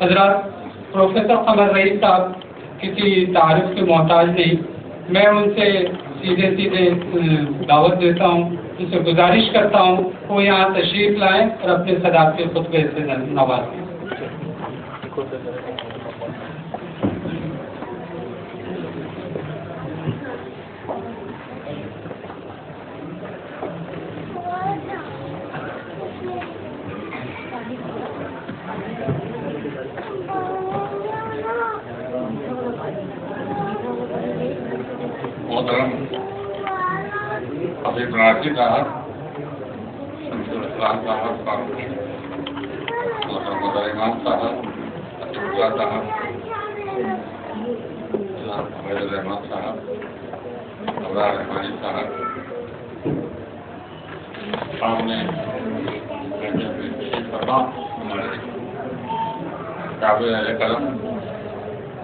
حضرات، پروفیسر قمر رئیس صاحب کسی تعارف کے محتاج نہیں. میں ان سے سیدھے دعوت دیتا ہوں، ان سے گزارش کرتا ہوں وہ یہاں تشریف لائیں اور اپنے صداقتی خطبے سے نوازیں. محترم حبیب ناصر صاحب، شمس الاسلام صاحب، محترم مظہر امام صاحب، عطیہ اللہ صاحب، جناب عبید الرحمان صاحب، ابرار رحمانی صاحب، سامنے ہمارے قابل اہل قلم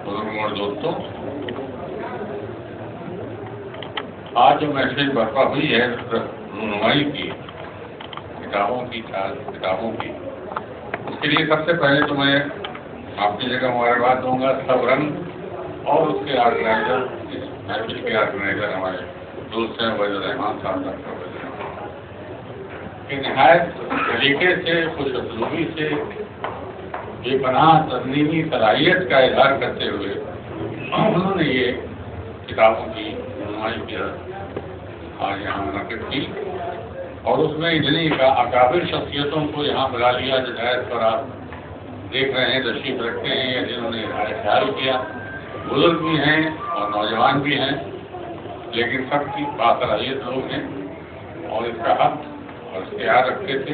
بزرگوں اور دوستوں، آج جو محفل برپا ہوئی ہے رونمائی کی کتابوں کی، اس کے لیے سب سے پہلے تو میں اپنی جگہ مبارکباد دوں گا سب رنگ اور اس کے آرگنائزر، اس محفل کے آرگنائزر ہمارے دوست ہیں عبید الرحمان صاحب، ڈاکٹر عبید الرحمان، کہ نہایت طریقے سے، خوش اسلوبی سے، بے پناہ ترنیمی صلاحیت کا اظہار کرتے ہوئے انہوں نے یہ کتابوں کی رونمائی کیا، آج یہاں منعقد کی، اور اس میں اتنی اکابر شخصیتوں کو یہاں بلا لیا جس پر آپ دیکھ رہے ہیں، تشریف رکھتے ہیں، یا جنہوں نے اظہار خیال کیا. بزرگ بھی ہیں اور نوجوان بھی ہیں، لیکن سب کی باصلاحیت لوگ ہیں اور اس کا حق اور اختیار رکھتے تھے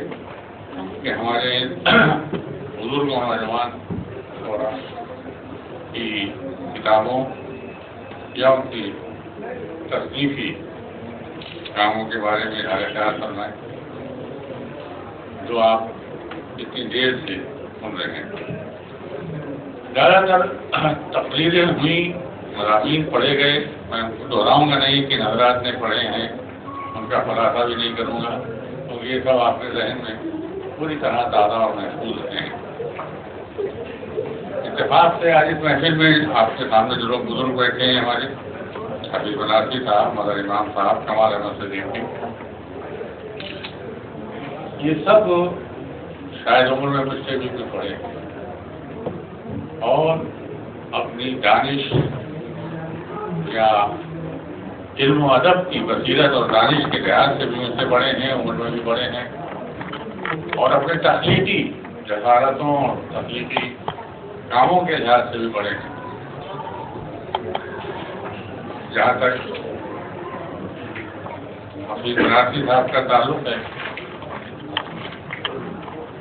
کہ ہمارے بزرگ اور نوجوان کی کتابوں یا ان کی تصنیفی کاموں کے بارے میں اظہار خیال فرمائیں جو آپ اتنی دیر سے سن رہے ہیں. زیادہ تر تقریریں ہوئیں، مضامین پڑھے گئے، میں ان کو دہراؤں گا نہیں کہ حضرات نے پڑھے ہیں، ان کا خلاصہ بھی نہیں کروں گا، تو یہ سب آپ کے ذہن میں پوری طرح تازہ اور محفوظ ہیں. اتفاق سے آج اس محفل میں آپ کے سامنے جو لوگ بزرگ بیٹھے ہیں، ہمارے حبیب ناصر صاحب، مظہر امام صاحب، کمال احمد صدیقی، یہ سب شاید عمر میں مجھ سے بھی کچھ پڑھے اور اپنی دانش یا علم و ادب کی بصیرت اور دانش کے لحاظ سے بھی مجھ سے بڑے ہیں، عمر میں بھی بڑے ہیں، اور اپنے تخلیقی جسارتوں اور تخلیقی کاموں کے لحاظ سے بھی بڑے ہیں. جہاں تک حبیب ناصر صاحب کا تعلق ہے،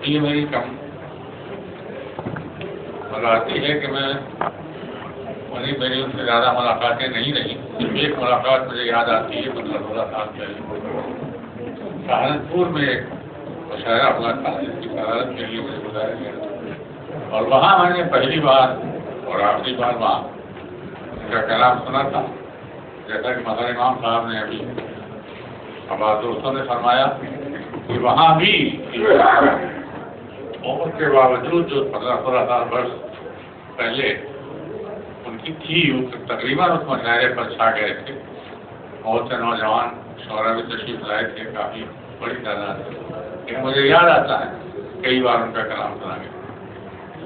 یہ میری کم بتاتی ہے کہ میری ان سے زیادہ ملاقاتیں نہیں رہی. صرف ایک ملاقات مجھے یاد آتی ہے 15-16 سال پہلے سہارنپور میں ایک مشاعرہ ہوا تھا جس کی صدارت کے لیے مجھے بلایا گیا، اور وہاں میں نے پہلی بار اور آخری بار وہاں ان کا کلام سنا تھا. جیسا کہ مظہر امام صاحب نے ابھی آباد دوستوں نے فرمایا کہ وہاں بھی عمر کے باوجود جو 15-16 سال برس پہلے ان کی تھی، تقریباً اس مشاعرے پر چھا گئے تھے. بہت سے نوجوان شعراء بھی تشریف لائے تھے، کافی بڑی تعداد ہے، لیکن مجھے یاد آتا ہے کئی بار ان کا کلام سنا گیا.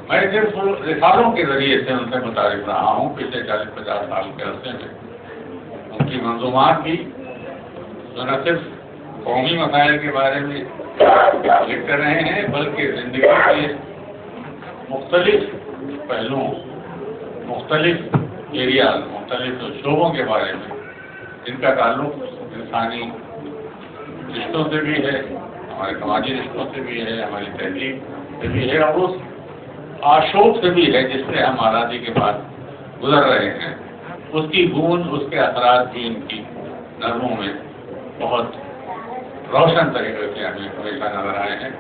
میں صرف رسالوں کے ذریعے سے ان سے متعارف رہا ہوں پچھلے 40-50 سال کے عرصے میں. ان کی منظومات بھی جو نہ صرف قومی مسائل کے بارے میں لکھتے رہے ہیں بلکہ زندگی کے مختلف پہلوؤں، مختلف ایریاز، مختلف شعبوں کے بارے میں جن کا تعلق انسانی رشتوں سے بھی ہے، ہمارے سماجی رشتوں سے بھی ہے، ہماری تہذیب سے بھی ہے، اور اس آشوب سے بھی ہے جس سے ہم آزادی کے بعد گزر رہے ہیں. اس کی گونج، اس کے اثرات بھی ان کی نظموں میں بہت روشن طریقے سے ہمیں ہمیشہ نظر آئے ہیں.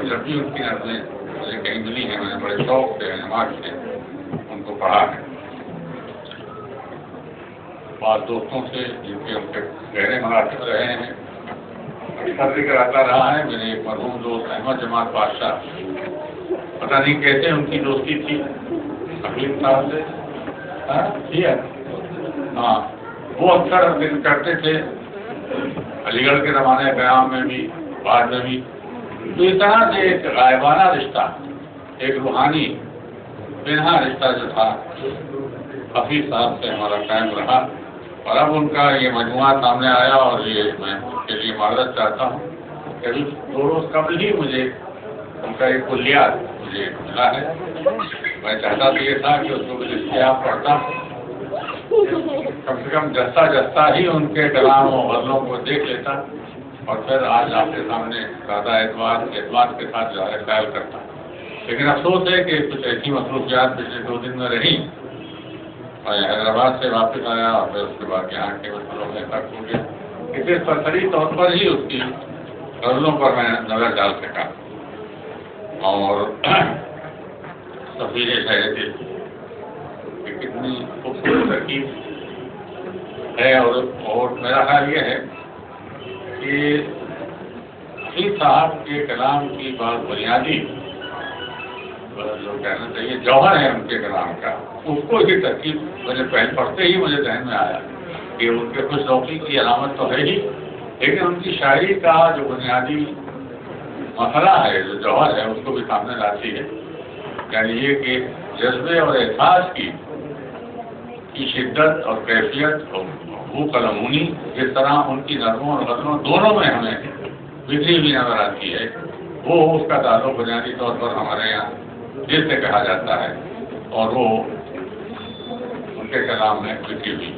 جب بھی ان کی نظمیں مجھے کہیں ملی ہیں، میں نے بڑے شوق سے، اعتماد سے ان کو پڑھا ہے. بعض دوستوں سے جن کے ان کے گہرے مراتب رہے ہیں کا ذکر آتا رہا ہے. میرے ایک مرحوم دوست احمد جماعت بادشاہ پتہ نہیں کیسے ان کی دوستی تھی حفیظ صاحب سے. ہاں وہ اکثر ذکر کرتے تھے علی گڑھ کے زمانے قیام میں بھی بعد میں بھی. تو اس طرح سے ایک غائبانہ رشتہ، ایک روحانی پنہا رشتہ جو تھا حفیظ صاحب سے ہمارا قائم رہا. اور اب ان کا یہ مجموعہ سامنے آیا اور یہ میں اس کے لیے معذرت چاہتا ہوں کہ ابھی 2 روز قبل ہی مجھے ان کا ایک کلیات مجھے ملا ہے. میں چاہتا تو یہ تھا کہ اس کو دستیاب پڑھتا، کم سے کم جستا ہی ان کے کلام و غزلوں کو دیکھ لیتا اور پھر آج آپ کے سامنے زیادہ اعتماد کے ساتھ ظاہر خیال کرتا. لیکن افسوس ہے کہ کچھ ایسی مصروفیات پچھلے 2 دن میں رہیں. میں حیدرآباد سے واپس آیا اور پھر اس کے بعد یہاں کے مسئلوں میں فرق ہو گیا. اسے سرسری طور پر ہی اس کی غزلوں پر میں نظر ڈال سکا. اور سفیر شہر دل کہ کتنی خوبصورت ترکیب ہے. اور میرا خیال یہ ہے کہ حفیظ صاحب کے کلام کی بات بنیادی جو کہنا چاہیے جوہر ہے ان کے کلام کا، اس کو ہی ترکیب مجھے پہلے پڑھتے ہی مجھے ذہن میں آیا کہ ان کے خوش ذوقی کی علامت تو ہے ہی، لیکن ان کی شاعری کا جو بنیادی مسئلہ ہے، جو جوہر ہے، اس کو بھی سامنے لاتی ہے. یعنی یہ کہ جذبے اور احساس کی شدت اور کیفیت اور وہ قلمونی جس طرح ان کی نظموں اور غزلوں دونوں میں ہمیں بکھری ہوئی نظر آتی ہے، وہ اس کا تعلق بنیادی طور پر ہمارے یہاں دل سے کہا جاتا ہے اور وہ ان کے کلام میں بکھری ہوئی.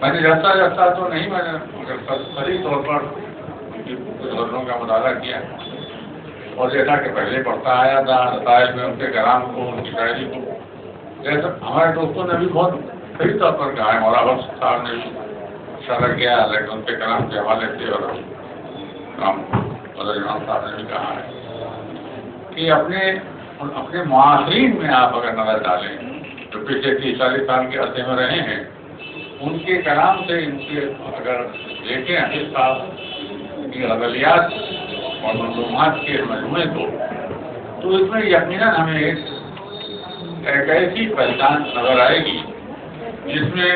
میں نے جیسا تو نہیں، میں نے مگر سری طور پر ان کی غزلوں کا مطالعہ کیا اور جیسا کہ پہلے پڑھتا آیا تھا رسائل میں ان کے کلام کو، ان کی شاعری کو، جیسا ہمارے دوستوں نے بھی بہت صحیح طور پر کہا ہے. مولا بخش صاحب نے بھی اشارہ کیا، لیکن ان کے کلام کے حوالے سے اور امام صاحب نے بھی کہا ہے کہ اپنے معاصرین میں آپ اگر نظر ڈالیں جو پچھلے 30-40 سال کے عرصے میں رہے ہیں، ان کے کلام سے ان کے اگر دیکھیں حفیظ صاحب کی غزلیات اور منظومات کے مجموعے کو، تو اس میں یقیناً ہمیں ایک ایسی پہچان نظر آئے گی جس میں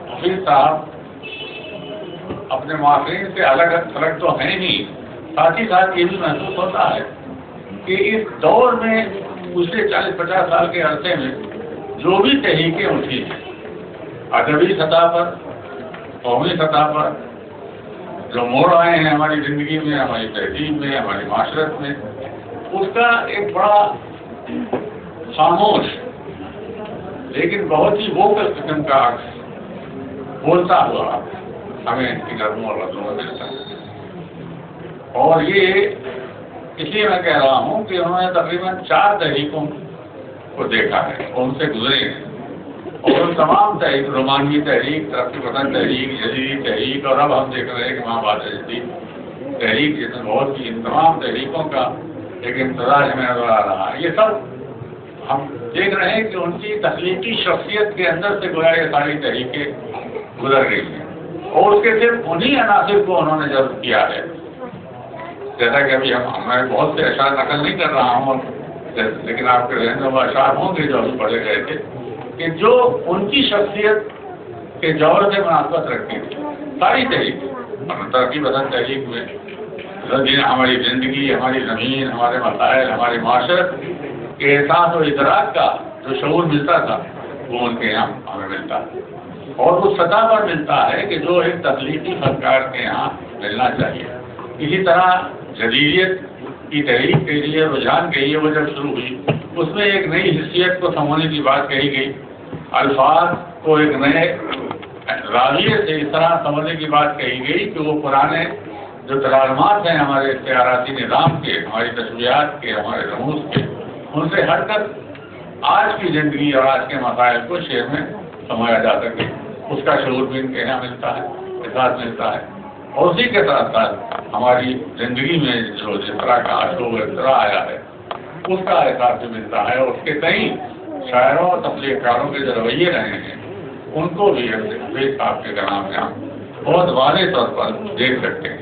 حفیظ صاحب اپنے معاصرین سے الگ تھلگ تو ہیں ہی، ساتھ ہی ساتھ یہ بھی محسوس ہوتا ہے کہ اس دور میں پچھلے 40-50 سال کے عرصے میں جو بھی تحریکیں اٹھی ہیں ادبی سطح پر، قومی سطح پر، جو موڑ آئے ہیں ہماری زندگی میں، ہماری تہذیب میں، ہماری معاشرت میں، اس کا ایک بڑا خاموش لیکن بہت ہی ووکل قسم کا عکس بولتا ہوا ہمیں ان کی نظموں اور غزلوں میں ملتا ہے. اور یہ اس لیے میں کہہ رہا ہوں کہ انہوں نے تقریباً 4 تحریکوں کو دیکھا ہے اور ان سے گزرے ہیں، اور ان تمام تحریک، رومانوی تحریک، ترقی پسند تحریک، جدیدی تحریک، اور اب ہم دیکھ رہے ہیں کہ وہاں بات جدید تحریک، جس میں بہت سی ان تمام تحریکوں کا ایک امتزاج ہمیں نظر آ رہا ہے. یہ سب ہم دیکھ رہے ہیں کہ ان کی تخلیقی شخصیت کے اندر سے گویا یہ ساری تحریکیں گزر گئی ہیں، اور اس کے صرف انہی عناصر کو انہوں نے جذب کیا ہے. جیسا کہ ابھی میں بہت سے اشعار نقل نہیں کر رہا ہوں، لیکن آپ کے ذہن میں وہ اشعار ہوں گے جو ابھی پڑھے گئے تھے کہ جو ان کی شخصیت کے جوہر سے مناسبت رکھتی تھی. ساری تحریک ترقی پسند تحریک میں ہماری زندگی، ہماری زمین، ہمارے مسائل، ہماری معاشرت کے احساس و ادراک کا جو شعور ملتا تھا وہ ان کے یہاں ہمیں ملتا ہے، اور اس سطح پر ملتا ہے کہ جو ایک تخلیقی فنکار کے یہاں ملنا چاہیے. اسی طرح جدیدیت کی تحریک کے لیے رجحان کے لیے وہ جب شروع ہوئی، اس میں ایک نئی حیثیت کو سمجھنے کی بات کہی گئی، الفاظ کو ایک نئے راویے سے اس طرح سمجھنے کی بات کہی گئی کہ وہ پرانے جو تلازمات ہیں ہمارے اختیاراتی نظام کے، ہماری تشبیہات کے، ہمارے رموز کے، ان سے ہٹ کر آج کی زندگی اور آج کے مسائل کو شعر میں سمایا جا سکے. اس کا شعور بھی ان کے یہاں ملتا ہے، احساس ملتا ہے، اور اسی کے ساتھ ساتھ ہماری زندگی میں جو جس طرح کا اشوب اختراع آیا ہے اس کا احساس بھی ملتا ہے، اور اس کے کئی شاعروں اور تخلیق کاروں کے جو رویے رہے ہیں ان کو بھی حفیظ صاحب کے کلام میں ہم بہت واضح طور پر دیکھ سکتے ہیں.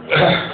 ہیں.